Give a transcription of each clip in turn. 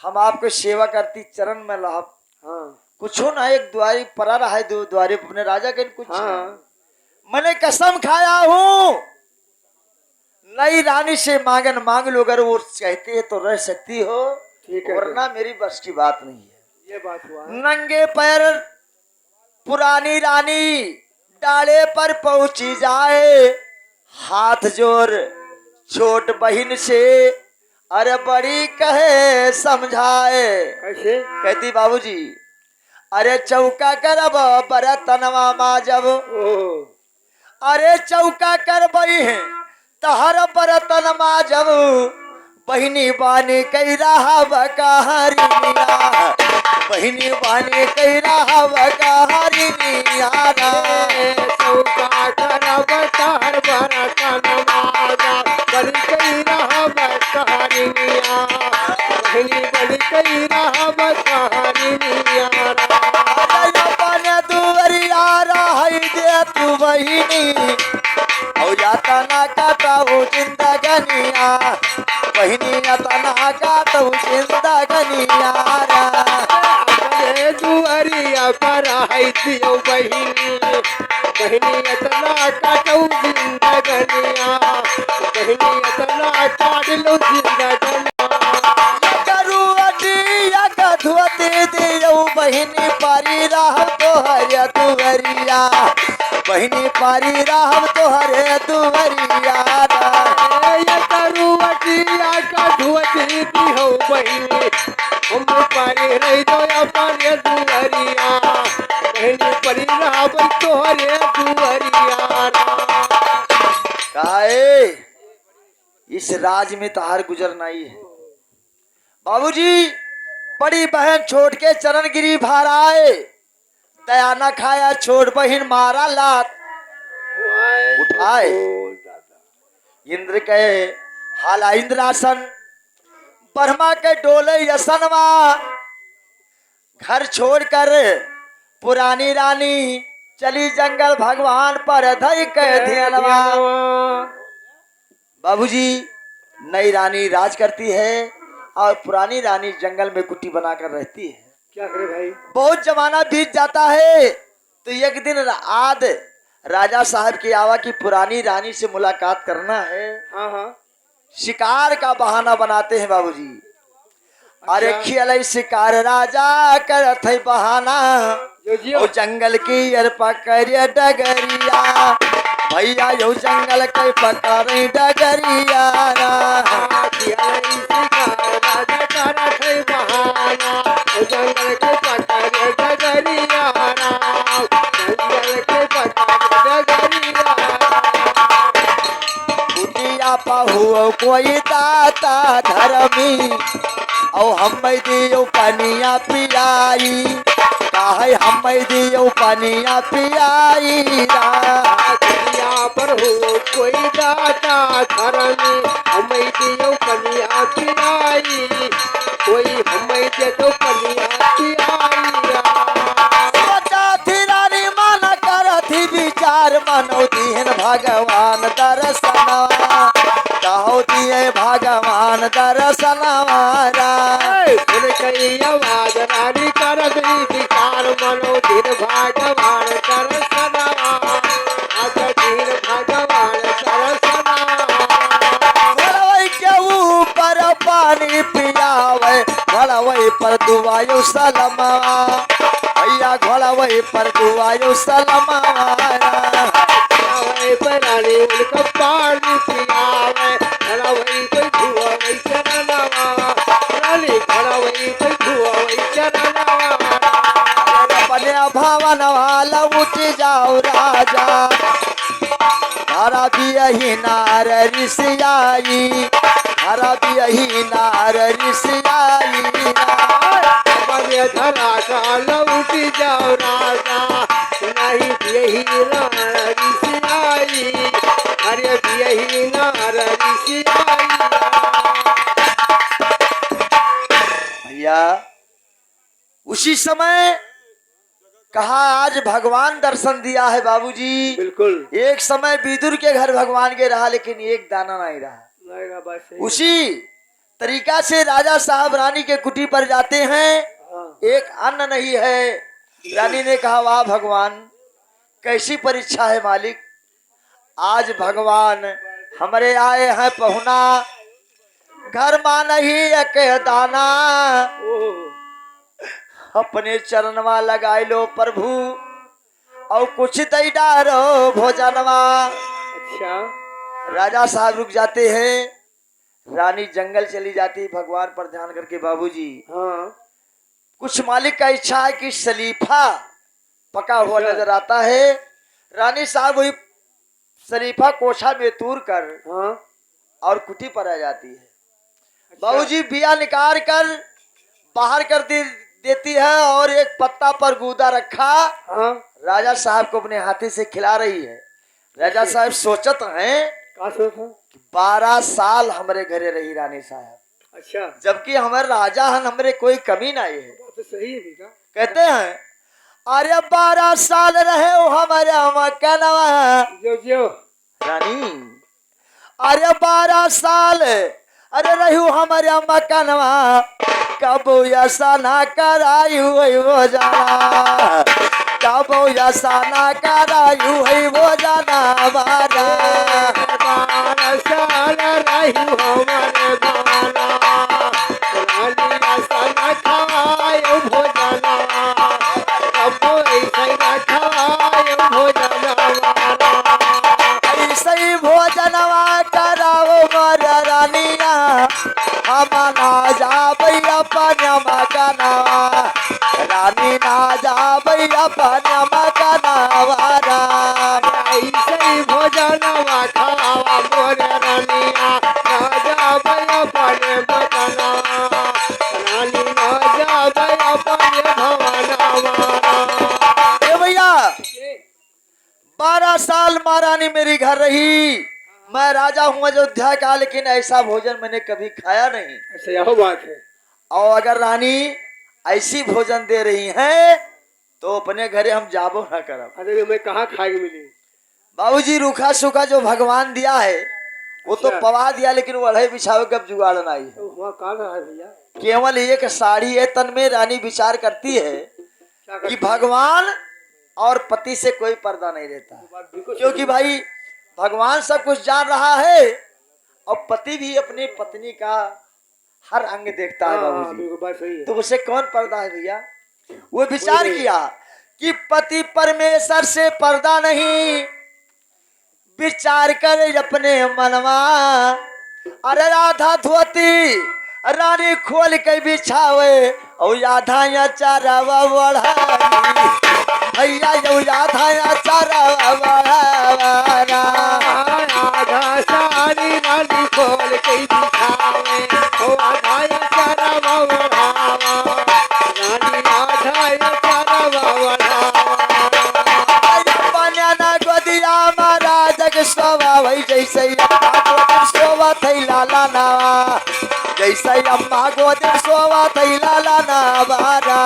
हम आपके सेवा करती चरण में लाभ। हाँ कुछ ना एक द्वारी परा रहा है, दो द्वारे अपने राजा के कुछ हाँ मैंने कसम खाया हूँ नई रानी से मांगन मांग लो, अगर वो कहती है तो रह सकती हो, ठीक है। वरना मेरी बस की बात नहीं है। ये बात हुआ। नंगे पैर पुरानी रानी डाले पर पहुंची जाए, हाथ जोर छोट बहिन से अरे बड़ी कहे समझाए। कैसे? कहती बाबूजी अरे चौका करब बरतनवा माजब, ओ अरे चौका कर बही है तहर बरतन माजब, बहिनी बानी कई रहा बकहरिया, बहिनी बानी कई रहा बकहरिया। चौका करब तार बरतन माजा, बड़ी कई रहब कहानिया, बहनी बड़ी कई रहब कहानिया। बने दुवरिया रही दे तू बहिनी, औ जाता ना काटाऊ जिंदगनिया, बहिनी तना काटाऊ जिंदगनिया। अपने दुआरिया पर आई दियो बहिनी, बहिनी इतना काटू जिंदगनिया, बहिनी इतना काट लो जिंदगनिया। करुअटिया कधुअती दियो बहिनी पारी राह तोहरे दुवरिया, बहिनी पारी राह तोहरे दुवरिया। ये करुअटिया कधुअती दियो बहिनी, हम पारी रही दो अपने दुआरिया, बहिनी परी राह तोहरे दुआरिया। काहे इस राज में तार गुजर नहीं है। बाबूजी बड़ी बहन छोड़ के चरण गिरी भाराए, दया न खाया छोड़ बहन मारा लात उठाए। इंद्र कहे हाला इंद्रासन, ब्रह्मा के डोले यसनवा, घर छोड़कर पुरानी रानी चली जंगल भगवान पर धई के ध्यानवा। बाबूजी नई रानी राज करती है और पुरानी रानी जंगल में कुटी बनाकर रहती है। क्या करे भाई? बहुत जमाना बीत जाता है तो एक दिन आद राजा साहब की आवा की पुरानी रानी से मुलाकात करना है। हाँ हाँ शिकार का बहाना बनाते हैं बाबूजी। अरे खियल शिकार राजा करत है बहाना, ओ जंगल की अर पकड़ डगरिया, भैया यो जंगल के पकड़ डगरिया। जंगल के पकड़ डगरिया, जंगल के पकड़ डगरिया। कुटिया पहुओ कोई दाता धर्मी, औ हम दियो पनिया पियाई, काहे हम दियो पनिया पियाई। कुटिया पर हो कोई दाता धर्मी, हम दियो पनिया पियाई, कोई हम दे तो पनिया पियाई। सोचा थी रानी मन कर थी विचार, मनो दीन भगवान दर्शनवा, कहो दिए भगवान दर्शनवारा। सुन कई आवाज रानी कर दी विचार, मनो दिन भगवान दर्शनवा, आज दिन भगवान दर्शनवा। घोड़वई के ऊपर पानी पियावे, घोड़वई पर दुआयो सलमवा, भैया घोड़वई पर दुआयो सलमवारा। रानी उनका पानी पियावे, खड़ा वही कोई धुआ वही चरनवा, रानी खड़ा वही कोई धुआ वही चरनवा। अपने भवन वाला उठ जाओ राजा, धारा भी यही नार ऋषियाई, धारा भी यही नार ऋषियाई। अपने धरा का लौट जाओ राजा, नहीं यही नारी से आई, अरे यही नारी से आई। भैया उसी समय कहा आज भगवान दर्शन दिया है बाबूजी। बिल्कुल एक समय विदुर के घर भगवान के रहा, लेकिन एक दाना नहीं रहा। नहीं रहा, बात सही है। उसी तरीका से राजा साहब रानी के कुटी पर जाते हैं। हाँ, एक अन्न नहीं है। रानी ने कहा वाह भगवान, कैसी परीक्षा है मालिक। आज भगवान हमारे आए हैं पहुना, घर मा नहीं एक दाना। ओह, अपने चरणवा लगाए लो प्रभु, और कुछ दई डारो भोजनवा। अच्छा, राजा साहब रुक जाते हैं। रानी जंगल चली जाती भगवान पर ध्यान करके। बाबूजी हाँ, कुछ मालिक का इच्छा है कि शरीफा पका हुआ अच्छा। नजर आता है। रानी साहब वही शरीफा कोठा में तूर कर हाँ, और कुटी पर आ जाती है। अच्छा। बाबूजी बिया निकाल कर बाहर कर देती है और एक पत्ता पर गूदा रखा हाँ, राजा साहब को अपने हाथी से खिला रही है। राजा साहब सोचत हैं का सोचा? 12 साल हमारे घरे रही रानी साहब, अच्छा, जबकि हमारे राजा हन हमरे कोई कमी नहीं है। बात तो सही है भैया। कहते हैं अरे 12 साल रहे हो हमारे मकनवा जो जो रानी, अरे 12 साल अरे रहू हमारे मकनवा, कब ऐसा ना करायु वो जाना, कब ऐसा ना करायु वो जाना बारा। 12 साल रही हमारे गाना, रानी ऐसा न खाए भोजना, अब ऐसा न खाए भोजना वाला। ऐसे ही भोजनवा कराओ मर रानिया, हम ना जाबै अपन मकनवा, रानी ना जाबै अपन मकनवा राम। ऐसे ही भोजनवा खावा मोरे रानिया, ना जाबै अपने बतना, रानी ना जाबै अपने भवनवा। ए भैया 12 साल महारानी मेरी घर रही। मैं राजा हूँ अयोध्या का, लेकिन ऐसा भोजन मैंने कभी खाया नहीं। अच्छा, यह बात है। और अगर रानी ऐसी भोजन दे रही है तो अपने घरे हम जाबो ना करब। अरे मैं कहाँ खाई मिली? बाबूजी रूखा सूखा जो भगवान दिया है वो तो अच्छा। पवा दिया, लेकिन वढ़े बिछावे कब जुगाड़ नहीं है। तो वहाँ कहाँ रहा है भैया? केवल एक साड़ी है तन में। रानी विचार करती है क्या कि करती है? भगवान और पति से कोई पर्दा नहीं रहता, बात बिल्कुल क्योंकि सही। भाई भगवान सब कुछ जान रहा है और पति भी अपनी पत्नी का हर अंग देखता है। हाँ, बाबूजी बिल्कुल बात सही है। तो उसे कौन पर्दा है भैया। वो विचार नहीं। किया कि पति परमेश्वर से पर्दा नहीं, विचार कर अपने मनवा। अरे राधा धोती रानी खोल के बिछावे और आधा या चारावा बढ़ानी, भैया यो आधा या चारावा बढ़ाना। आधा सारी रानी खोल के दिखावे, ओ आधा ये सारा बढ़ावा, रानी आधा ये सारा बढ़ावा। बन्याना गोदिया महाराज के शोभा भई, जैसे अम्मा गोदी शोभा थई लाला नावा, जैसे अम्मा गोदी शोभा थई लाला नावारा।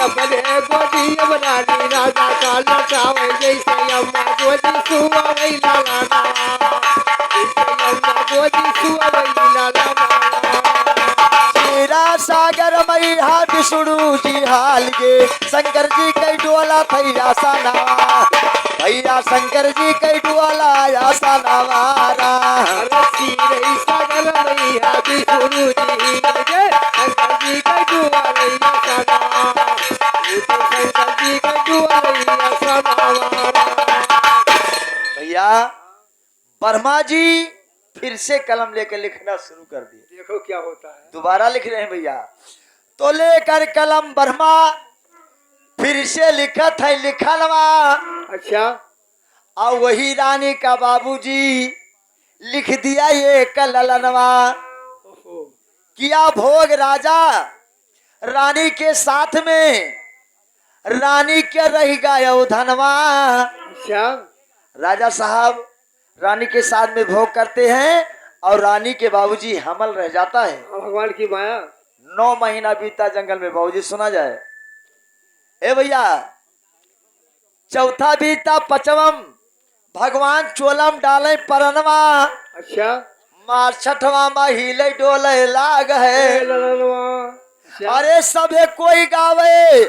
अपने गोदी रानी राजा का लटावे, जैसे अम्मा गोदी सुआवे लाला, जैसे अम्मा गोदी सुआवे लाला। क्षीरा सागर मैया विष्णु जी हाल गे, शंकर जी के डोला थई आसा नावा, भैया शंकर जी के डोला आसा नावारा। रसी रही सागर मैया विष्णु जी गे, शंकर जी का दुआ लैया सदा, शंकर जी का दुआ लैया सदा। भैया ब्रह्मा जी फिर से कलम लेकर लिखना शुरू कर दिए। देखो क्या होता है। दोबारा लिख रहे हैं भैया। तो लेकर कलम ब्रह्मा फिर से लिखत है लिखलवा, अच्छा, और वही रानी का बाबूजी लिख दिया ये कललनवा। ओहो, किया भोग राजा रानी के साथ में, रानी के रह गया धनवा। अच्छा, राजा साहब रानी के साथ में भोग करते हैं और रानी के बाबूजी हमल रह जाता है। भगवान की माया। 9 महीना बीता जंगल में। बाबूजी सुना जाए ए भैया। चौथा बीता 5वां, भगवान चोलम डाले परनवा, अच्छा, मार छठवा महिले डोले लाग है। ललनवा अरे सबे कोई गावे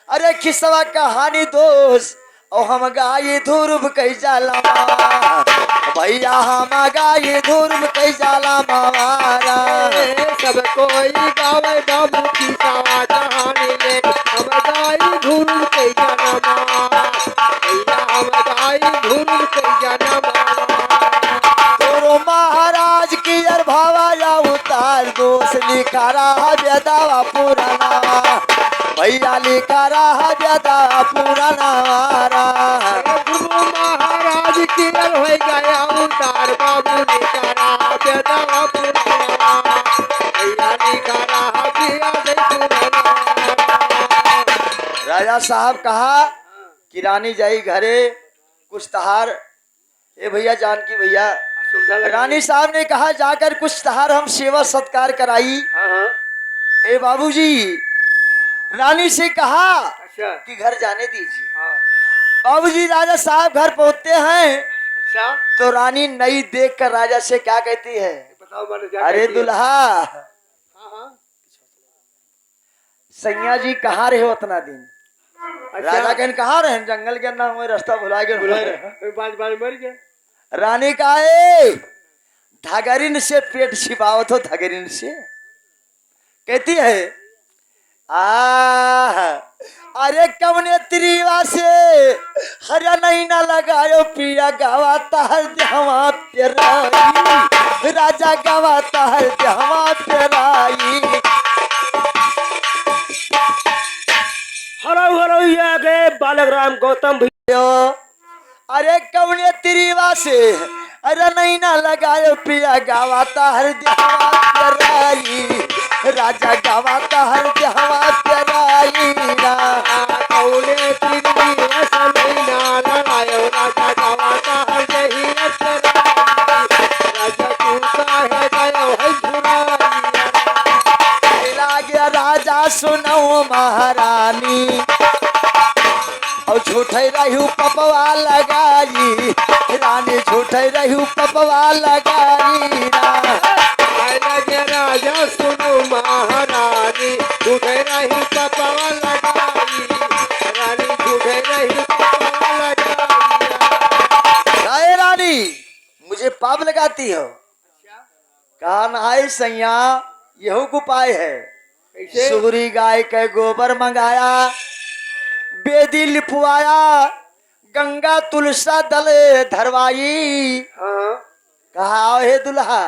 अरे किसवा कहानी दोस्त और हम गाई धुर्व कई जाला भैया हम गाई धुर्व कई जाला मावारा। सब कोई गावे बाबू की सावा कहानी ले हम गाई धुन के जनमा भैया हम गाई धुन के जनमा तोरो महाराज की अर भावा या उतार दोष लिखा रहा बेदावा पुराना भैया लिखा रहा बेदावा पुराना गुरु महाराज की हो गया उतार बाबू ने करा बेदावा पुराना भैया ने करा बिया दे पुराना। राजा साहब कहा कि रानी जाई घरे कुछ तहार ए भैया जानकी भैया रानी साहब ने कहा जाकर कुछ तहार हम सेवा सत्कार कराई। हाँ ए बाबूजी रानी से कहा अच्छा कि घर जाने दीजिए। हाँ बाबूजी राजा साहब घर पहुंचते हैं अच्छा तो रानी नई देख कर राजा से क्या कहती है बताओ मैंने क्या अरे कहती है? दुल्हा हाँ हाँ सैया जी कहाँ रहे हो उतना दिन। अच्छा राजा कहन कहाँ रहे जंगल के अंदर हुए रास्ता भुला के बुला रहे बाज बाज मर गया रानी का ए धगरिन से पेट छिपाओ तो धगरिन से कहती है अरे कवने त्रिवा से हरा नहीं ना लगायो पिया गवाता हर देहवा पेराई राजा गवाता हर देहवा पेराई। हरो हरो ये गए बालक राम गौतम यो, अरे कवने त्रिवा से अरे नहीं ना लगायो पिया गवाता हर देहवा पेराई राजा गवाता हर देहवा पेराई कौले तिरवी असमय ना लड़ायो राजा गवाता हर दही राजा तूता है गयो है झुराई लागे राजा सुनो महारानी और झूठे रहू पपवा लगाई रानी झूठे रहू पपवा लगाई लगे राजा सुनो महारानी झूठे रही पपवा लगाई रानी झूठे रही पपवा लगाई। रानी मुझे पाप लगाती हो कहा नहाय सैया यहू उपाय है। कैसे सुगरी गाय के गोबर मंगाया बेदी लिपवाया गंगा तुलसा दले धरवाई। हाँ कहा आओ हे दुल्हा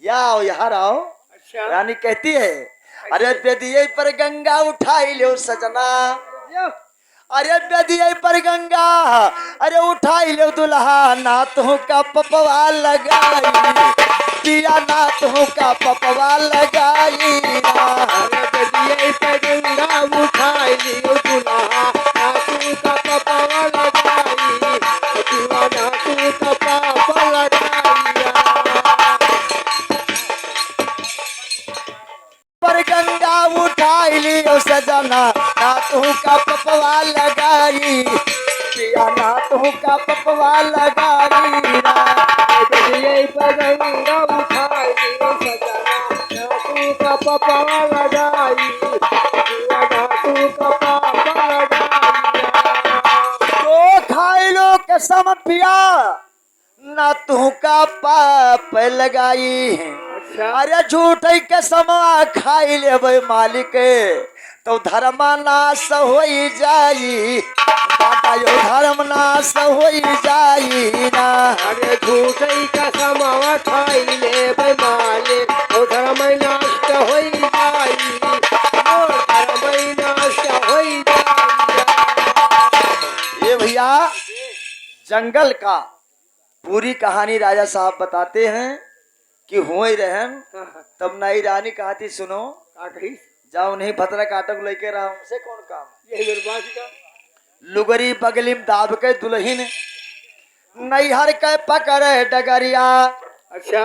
या आओ यहाँ आओ। अच्छा रानी कहती है अरे बेदिये पर गंगा उठाई लो सजना अरे बेदिये पर गंगा अरे उठाई लो दुल्हा नाथों का पपवा लगाई पिया नाथों का पपवा लगाई अरे दिए पे गंगा उठाई लियो दुल्हा नातू का पपवा लगाई दुल्हा नातू का पपवा लगाई। पर गंगा उठाई लियो सजना नाथों का पपवा लगाई पिया नाथों का पपवा लगाई दिए पे गंगा उठाई लियो सजना नातू का पपवा लगाई दुल्हा नातू का पपवा लगाई। तो खाई लो कसम पिया नाथों का पाप लगाई अच्छा अरे झूठ कसम खाई ले मालिक तो धर्म नाश हो जाई बाबा यो धर्म नाश हो जाई ना। अरे झूठई का समावा खाई ले भाई माले तो धर्म नष्ट हो जाई ओ धर्म नष्ट हो जाई। ये भैया जंगल का पूरी कहानी राजा साहब बताते हैं कि हुए रहन तब नई रानी कहा थी सुनो का कही जाओ नहीं भतरा काटक लेके रहा हमसे कौन काम। ये बर्बाद का लुगरी बगलिम दाब के दुल्हिन नैहर के पकड़े डगरिया अच्छा